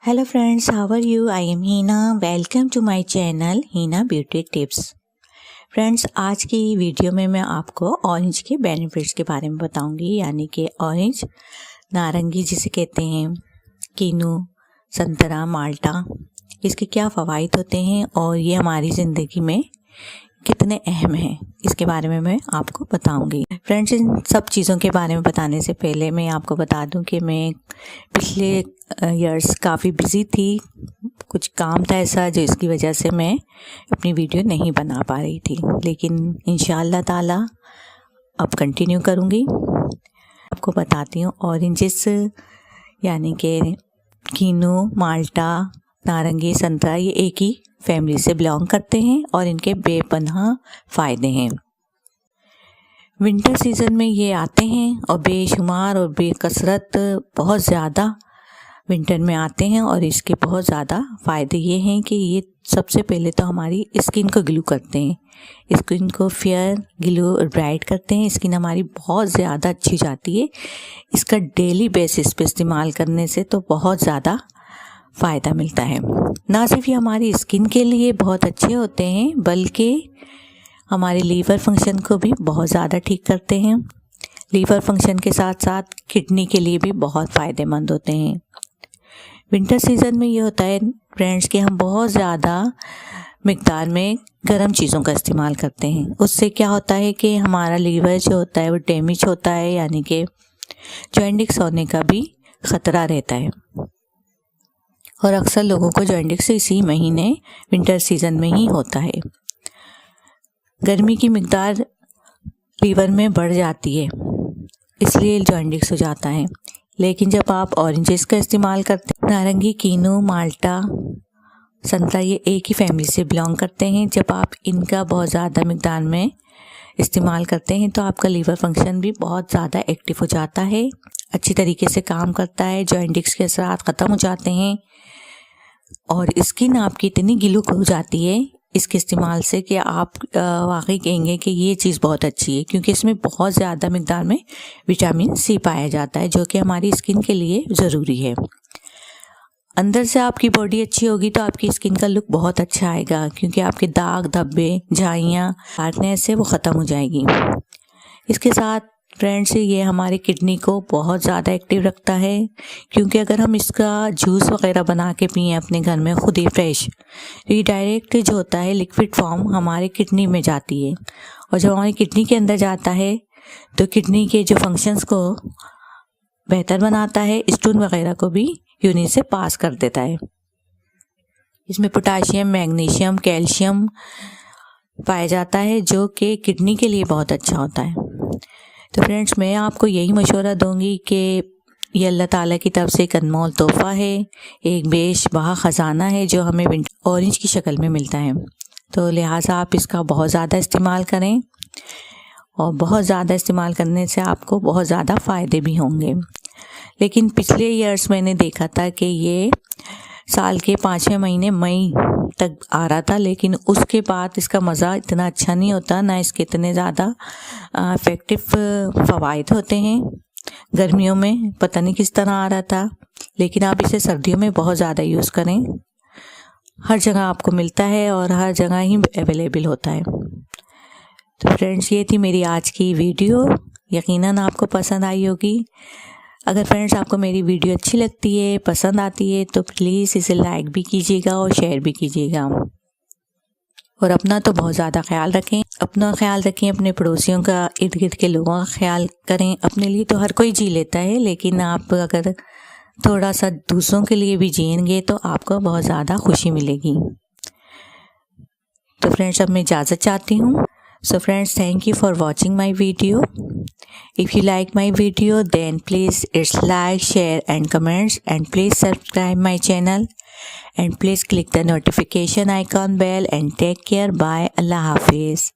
Hello friends, how are you? I am Hina. Welcome to my channel Hina Beauty Tips. Friends, आज की video में मैं आपको orange के बेनिफिट्स के बारे में बताऊंगी, यानी कि ऑरेंज, नारंगी जिसे कहते हैं, कीनू, संतरा, माल्टा, इसके क्या फ़वाइद होते हैं और ये हमारी ज़िंदगी में कितने अहम हैं, इसके बारे में मैं आपको बताऊंगी। फ्रेंड्स, इन सब चीज़ों के बारे में बताने से पहले मैं आपको बता दूं कि मैं पिछले ईयर्स काफ़ी बिज़ी थी। कुछ काम था ऐसा जिसकी वजह से मैं अपनी वीडियो नहीं बना पा रही थी, लेकिन इंशाअल्लाह ताला अब कंटिन्यू करूँगी। आपको बताती हूँ, ऑरेंजेस यानी कि कीनू, माल्टा, नारंगी, संतरा, ये एक ही फैमिली से बिलोंग करते हैं और इनके बेपनाह फ़ायदे हैं। विंटर सीज़न में ये आते हैं और बेशुमार और बेकसरत बहुत ज़्यादा विंटर में आते हैं, और इसके बहुत ज़्यादा फ़ायदे ये हैं कि ये सबसे पहले तो हमारी स्किन को ग्लो करते हैं, स्किन को फेयर, ग्लो और ब्राइट करते हैं। स्किन हमारी बहुत ज़्यादा अच्छी जाती है। इसका डेली बेसिस पे इस्तेमाल करने से तो बहुत ज़्यादा फ़ायदा मिलता है। ना सिर्फ ये हमारी स्किन के लिए बहुत अच्छे होते हैं, बल्कि हमारे लीवर फंक्शन को भी बहुत ज़्यादा ठीक करते हैं। लीवर फंक्शन के साथ साथ किडनी के लिए भी बहुत फ़ायदेमंद होते हैं। विंटर सीज़न में ये होता है फ्रेंड्स कि हम बहुत ज़्यादा मिक़दार में गर्म चीज़ों का इस्तेमाल करते हैं। उससे क्या होता है कि हमारा लीवर जो होता है वो डैमेज होता है, यानी कि जॉइंटिक्स होने का भी ख़तरा रहता है। और अक्सर लोगों को जॉइंटिक्स इसी महीने विंटर सीज़न में ही होता है। गर्मी की मिक़दार लीवर में बढ़ जाती है, इसलिए जॉइंटिक्स हो जाता है। लेकिन जब आप ऑरेंजेस का इस्तेमाल करते हैं, नारंगी, कीनू, माल्टा, संतरा, ये एक ही फैमिली से बिलोंग करते हैं। जब आप इनका बहुत ज़्यादा मिक़दार में इस्तेमाल करते हैं तो आपका लीवर फंक्शन भी बहुत ज़्यादा एक्टिव हो जाता है, अच्छी तरीके से काम करता है, जॉइंटिक्स के असरात ख़त्म हो जाते हैं और स्किन आपकी इतनी ग्लो हो जाती है इसके इस्तेमाल से कि आप वाकई कहेंगे कि ये चीज़ बहुत अच्छी है, क्योंकि इसमें बहुत ज़्यादा मिक़दार में विटामिन सी पाया जाता है, जो कि हमारी स्किन के लिए ज़रूरी है। अंदर से आपकी बॉडी अच्छी होगी तो आपकी स्किन का लुक बहुत अच्छा आएगा, क्योंकि आपके दाग, धब्बे, झाइयाँ, हार्डनेस से वो ख़त्म हो जाएगी। इसके साथ फ्रेंड्स, ये हमारी किडनी को बहुत ज़्यादा एक्टिव रखता है, क्योंकि अगर हम इसका जूस वगैरह बना के पिएँ अपने घर में खुद ही फ्रेश, तो ये डायरेक्ट जो होता है लिक्विड फॉर्म हमारे किडनी में जाती है, और जब हमारी किडनी के अंदर जाता है तो किडनी के जो फंक्शंस को बेहतर बनाता है, स्टोन वगैरह को भी यूरिन से पास कर देता है। इसमें पोटाशियम, मैग्नीशियम, कैल्शियम पाया जाता है, जो कि किडनी के लिए बहुत अच्छा होता है। तो फ्रेंड्स, मैं आपको यही मशवरा दूंगी कि ये अल्लाह ताला की तरफ से एक अनमोल तोहफ़ा है, एक बेशबहा ख़जाना है जो हमें ऑरेंज की शक्ल में मिलता है। तो लिहाजा आप इसका बहुत ज़्यादा इस्तेमाल करें, और बहुत ज़्यादा इस्तेमाल करने से आपको बहुत ज़्यादा फ़ायदे भी होंगे। लेकिन पिछले ईयर्स मैंने देखा था कि ये साल के 5वें महीने मई तक आ रहा था, लेकिन उसके बाद इसका मज़ा इतना अच्छा नहीं होता, ना इसके इतने ज़्यादा इफ़ेक्टिव फ़वाइद होते हैं। गर्मियों में पता नहीं किस तरह आ रहा था, लेकिन आप इसे सर्दियों में बहुत ज़्यादा यूज़ करें। हर जगह आपको मिलता है और हर जगह ही अवेलेबल होता है। तो फ्रेंड्स, ये थी मेरी आज की वीडियो, यकीनन आपको पसंद आई होगी। अगर फ्रेंड्स आपको मेरी वीडियो अच्छी लगती है, पसंद आती है, तो प्लीज़ इसे लाइक भी कीजिएगा और शेयर भी कीजिएगा। और अपना तो बहुत ज़्यादा ख्याल रखें, अपना ख्याल रखें, अपने पड़ोसियों का, इर्द गिर्द के लोगों का ख्याल करें। अपने लिए तो हर कोई जी लेता है, लेकिन आप अगर थोड़ा सा दूसरों के लिए भी जिएंगे तो आपको बहुत ज़्यादा खुशी मिलेगी। तो फ्रेंड्स, अब मैं इजाज़त चाहती हूँ। So friends, thank you for watching my video. If you like my video, then please like, share and comments, and please subscribe my channel, and please click the notification icon bell, and take care. Bye. Allah Hafiz.